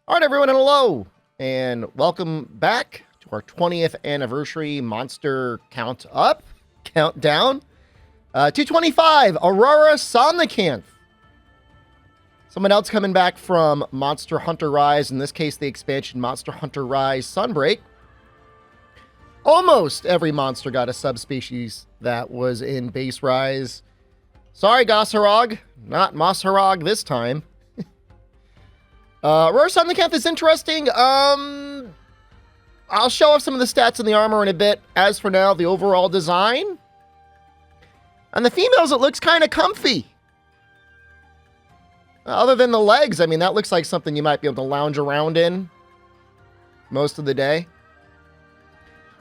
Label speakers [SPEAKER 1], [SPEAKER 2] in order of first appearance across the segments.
[SPEAKER 1] All right, everyone, and hello, and welcome back to our 20th anniversary monster countdown. 225, Aurora Somnacanth. Someone else coming back from Monster Hunter Rise, in this case, the expansion Monster Hunter Rise Sunbreak. Almost every monster got a subspecies that was in base Rise. Sorry, Gosserog, not Mosserog this time. Aurora Somnacanth is interesting. I'll show off some of the stats in the armor in a bit. As for now, the overall design. On the females, it looks kind of comfy. Other than the legs, I mean, that looks like something you might be able to lounge around in most of the day.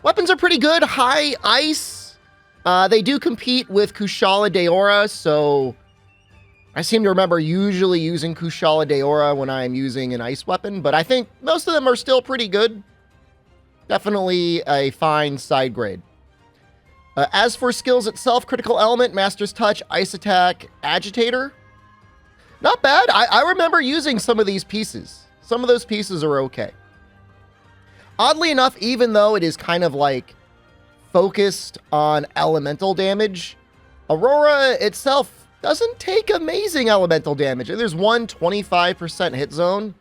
[SPEAKER 1] Weapons are pretty good. High ice. They do compete with Kushala Daora, so I seem to remember usually using Kushala Daora when I am using an ice weapon, but I think most of them are still pretty good. Definitely a fine side grade. As for skills itself, Critical Element, Master's Touch, Ice Attack, Agitator. Not bad. I remember using some of these pieces. Some of those pieces are okay. Oddly enough, even though it is kind of like focused on elemental damage, Aurora itself doesn't take amazing elemental damage. There's one 25% hit zone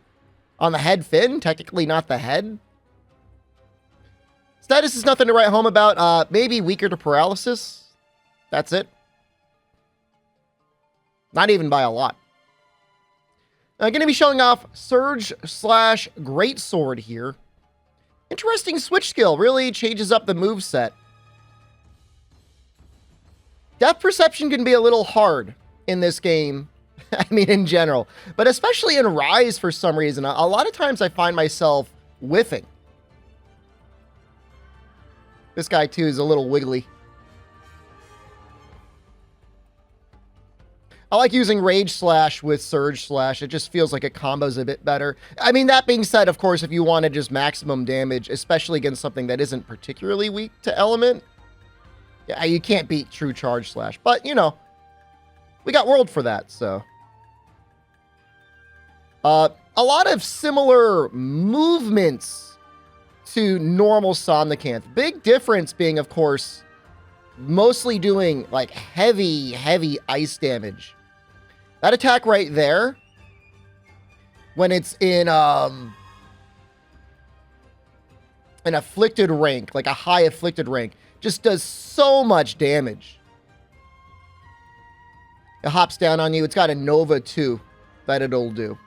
[SPEAKER 1] on the head fin, technically not the head. Status is nothing to write home about. Maybe weaker to paralysis. That's it. Not even by a lot. I'm going to be showing off Surge / Greatsword here. Interesting switch skill. Really changes up the moveset. Depth perception can be a little hard in this game. I mean, in general. But especially in Rise for some reason. A lot of times I find myself whiffing. This guy, too, is a little wiggly. I like using Rage Slash with Surge Slash. It just feels like it combos a bit better. I mean, that being said, of course, if you wanted just maximum damage, especially against something that isn't particularly weak to element, yeah, you can't beat True Charge Slash. But, you know, we got World for that, so. A lot of similar movements to normal Somnacanth. Big difference being, of course, mostly doing, like, heavy ice damage. That attack right there, when it's in an afflicted rank, like a high afflicted rank, just does so much damage. It hops down on you. It's got a Nova too that it'll do.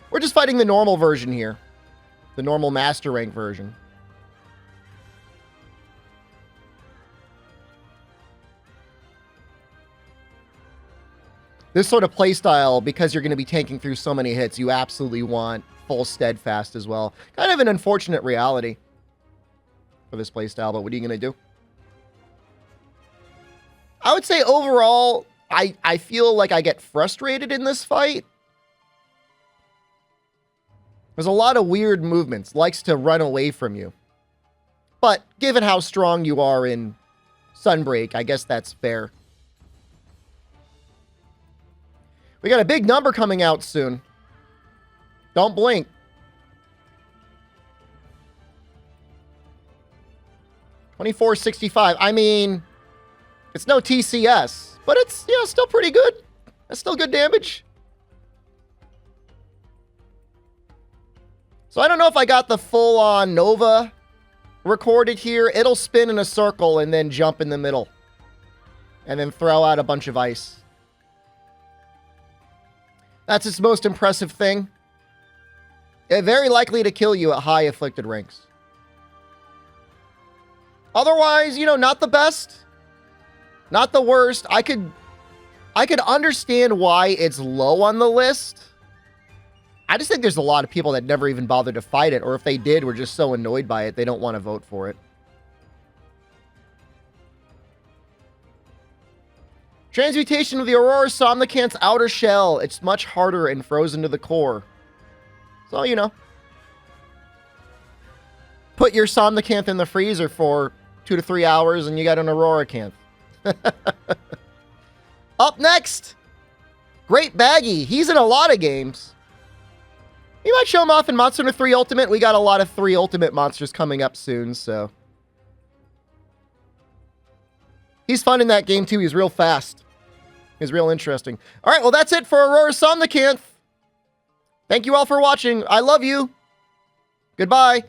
[SPEAKER 1] We're just fighting the normal version here. The normal master rank version. This sort of playstyle, because you're going to be tanking through so many hits, you absolutely want full steadfast as well. Kind of an unfortunate reality for this playstyle, but what are you going to do? I would say overall, I feel like I get frustrated in this fight. There's a lot of weird movements. Likes to run away from you. But given how strong you are in Sunbreak, I guess that's fair. We got a big number coming out soon. Don't blink. $24.65. I mean, it's no TCS, but it's, you know, still pretty good. That's still good damage. So I don't know if I got the full-on Nova recorded here. It'll spin in a circle and then jump in the middle. And then throw out a bunch of ice. That's its most impressive thing. Very likely to kill you at high afflicted ranks. Otherwise, you know, not the best. Not the worst. I could understand why it's low on the list. I just think there's a lot of people that never even bothered to fight it, or if they did, were just so annoyed by it, they don't want to vote for it. Transmutation of the Aurora Somnacanth's outer shell. It's much harder and frozen to the core. So, you know. Put your Somnacanth in the freezer for 2 to 3 hours and you got an Aurora Canth. Up next, Great Baggy. He's in a lot of games. He might show him off in Monster Hunter 3 Ultimate. We got a lot of 3 Ultimate monsters coming up soon, so. He's fun in that game, too. He's real fast. He's real interesting. All right, well, that's it for Aurora Somnacanth. Thank you all for watching. I love you. Goodbye.